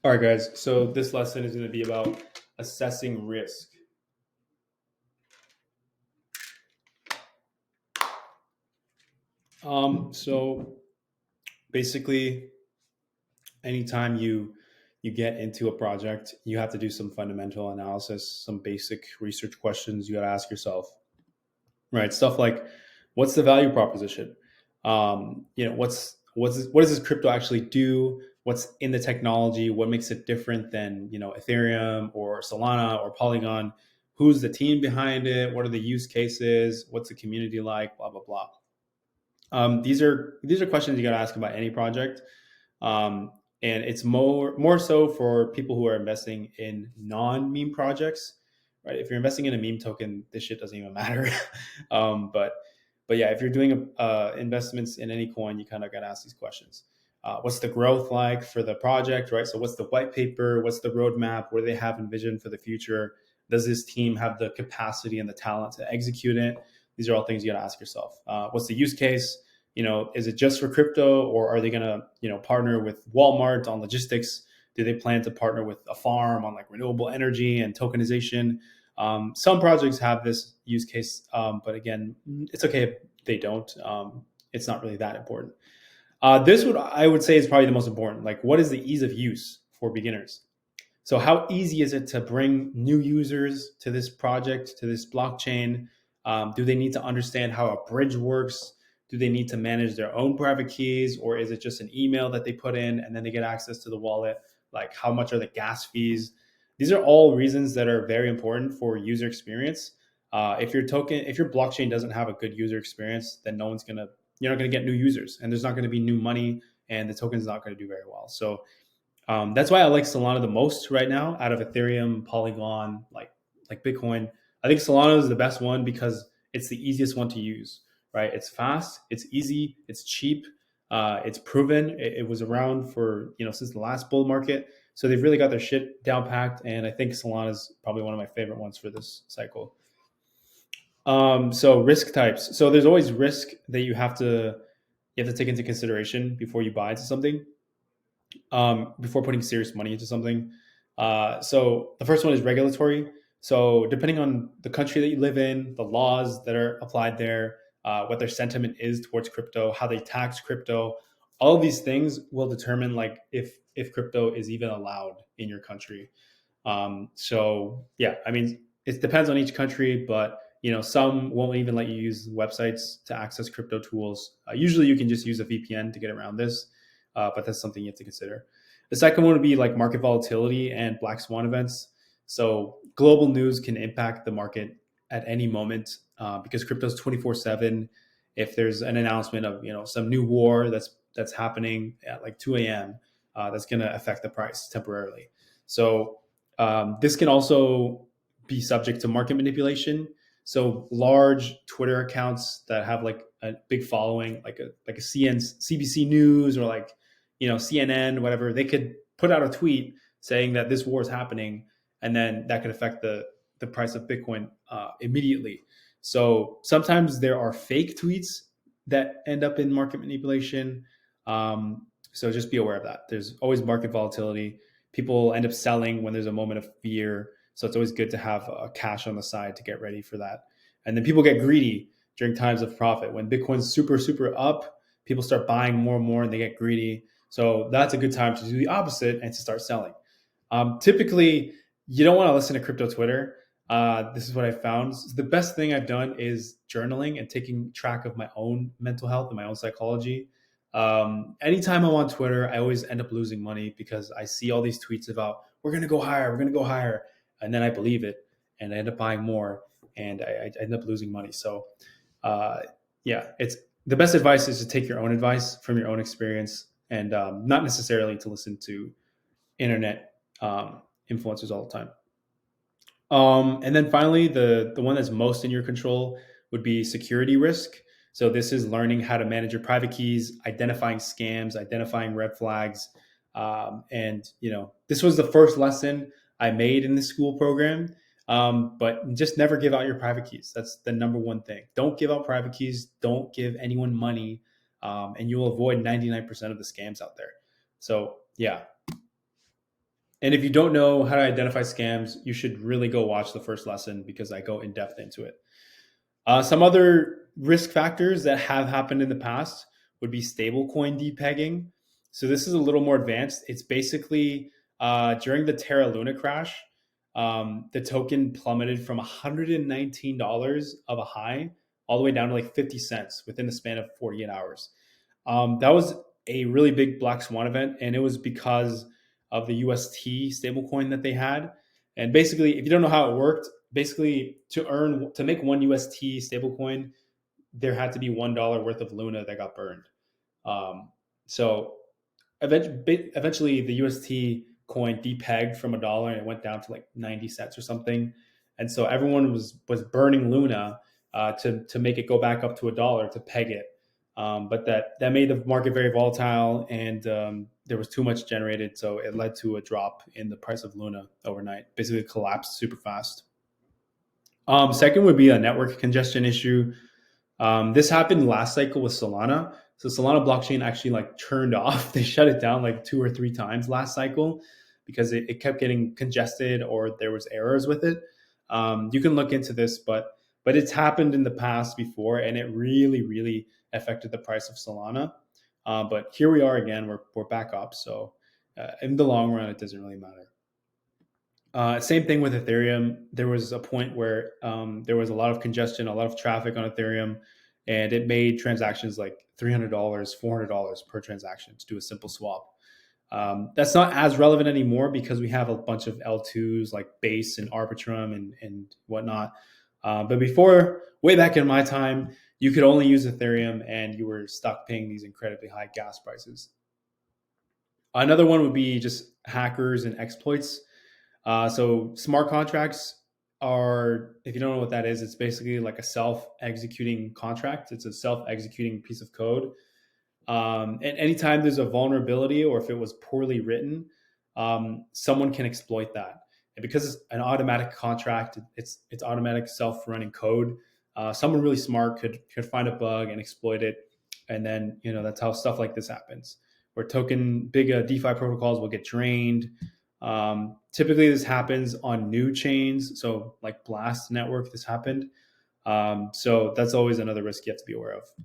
All right, guys. So this lesson is going to be about assessing risk. So basically, anytime you get into a project, you have to do some fundamental analysis, some basic research questions you got to ask yourself, right? Stuff like, what's the value proposition? What does this crypto actually do? What's in the technology? What makes it different than Ethereum or Solana or Polygon? Who's the team behind it? What are the use cases? What's the community like? Blah blah blah. These are questions you got to ask about any project, um, and it's more so for people who are investing in non meme projects, right? If you're investing in a meme token, this shit doesn't even matter. But yeah, if you're doing investments in any coin, you kind of got to ask these questions. What's the growth like for the project, right? So what's the white paper? What's the roadmap? What do they have envisioned for the future? Does this team have the capacity and the talent to execute it? These are all things you got to ask yourself. What's the use case? Is it just for crypto, or are they going to partner with Walmart on logistics? Do they plan to partner with a farm on like renewable energy and tokenization? Some projects have this use case, but again, it's okay if they don't. It's not really that important. This would I would say is probably the most important. Like, what is the ease of use for beginners? So how easy is it to bring new users to this project, to this blockchain? Do they need to understand how a bridge works? Do they need to manage their own private keys, or is it just an email that they put in and then they get access to the wallet? Like, how much are the gas fees? These are all reasons that are very important for user experience. If your blockchain doesn't have a good user experience, then you're not gonna get new users, and there's not gonna be new money, and the token's not gonna do very well. So that's why I like Solana the most right now out of Ethereum, Polygon, like Bitcoin. I think Solana is the best one because it's the easiest one to use. Right? It's fast, it's easy, it's cheap, it's proven. It was around for since the last bull market, so they've really got their shit down packed. And I think Solana is probably one of my favorite ones for this cycle. So risk types. So there's always risk that you have to take into consideration before you buy into something, before putting serious money into something. So the first one is regulatory. So depending on the country that you live in, the laws that are applied there, what their sentiment is towards crypto, how they tax crypto, all of these things will determine like if crypto is even allowed in your country. So yeah, I mean it depends on each country, but some won't even let you use websites to access crypto tools. Usually, you can just use a VPN to get around this, but that's something you have to consider. The second one would be like market volatility and black swan events. So global news can impact the market at any moment, because crypto is 24/7. If there's an announcement of some new war that's happening at like 2 a.m., that's going to affect the price temporarily. So this can also be subject to market manipulation. So large Twitter accounts that have like a big following, like a CBC News, or like CNN, whatever, they could put out a tweet saying that this war is happening, and then that could affect the price of Bitcoin immediately. So sometimes there are fake tweets that end up in market manipulation. So just be aware of that. There's always market volatility. People end up selling when there's a moment of fear. So it's always good to have cash on the side to get ready for that. And then people get greedy during times of profit. When Bitcoin's super, super up, people start buying more and more and they get greedy. So that's a good time to do the opposite and to start selling. Typically, you don't want to listen to crypto Twitter. This is what I found. So the best thing I've done is journaling and taking track of my own mental health and my own psychology. Anytime I'm on Twitter, I always end up losing money because I see all these tweets about we're going to go higher, we're going to go higher, and then I believe it and I end up buying more, and I end up losing money. So, uh, yeah, it's the best advice is to take your own advice from your own experience, and not necessarily to listen to internet influencers all the time. And then finally, the one that's most in your control would be security risk. So this is learning how to manage your private keys, identifying scams, identifying red flags. And this was the first lesson I made in the school program. But just never give out your private keys. That's the number one thing. Don't give out private keys. Don't give anyone money, and you will avoid 99% of the scams out there. So yeah. And if you don't know how to identify scams, you should really go watch the first lesson because I go in depth into it. Some other risk factors that have happened in the past would be stablecoin depegging. So this is a little more advanced. It's basically during the Terra Luna crash, the token plummeted from $119 of a high all the way down to like 50 cents within the span of 48 hours. That was a really big black swan event, and it was because of the UST stablecoin that they had. And basically, if you don't know how it worked, basically to make one UST stablecoin, there had to be $1 worth of Luna that got burned. So eventually, the UST coin depegged from $1 and it went down to like 90 cents or something. And so everyone was burning Luna to make it go back up to $1 to peg it. But that made the market very volatile, and there was too much generated, so it led to a drop in the price of Luna overnight. Basically, it collapsed super fast. Second would be a network congestion issue. This happened last cycle with Solana. So Solana blockchain actually like turned off. They shut it down like 2 or 3 times last cycle because it kept getting congested or there was errors with it. You can look into this, but it's happened in the past before, and it really affected the price of Solana. But here we are again. We're back up. So in the long run, it doesn't really matter. Same thing with Ethereum. There was a point where there was a lot of congestion, a lot of traffic on Ethereum, and it made transactions like $300, $400 per transaction to do a simple swap. That's not as relevant anymore because we have a bunch of L2s like Base and Arbitrum and whatnot. But before, way back in my time, you could only use Ethereum and you were stuck paying these incredibly high gas prices. Another one would be just hackers and exploits. So smart contracts are, if you don't know what that is, it's basically like a self-executing contract. It's a self-executing piece of code. And anytime there's a vulnerability or if it was poorly written, someone can exploit that. And because it's an automatic contract, it's automatic self-running code. Someone really smart could find a bug and exploit it. And then, that's how stuff like this happens, where big DeFi protocols will get drained. Typically, this happens on new chains. So like Blast Network, this happened. So that's always another risk you have to be aware of.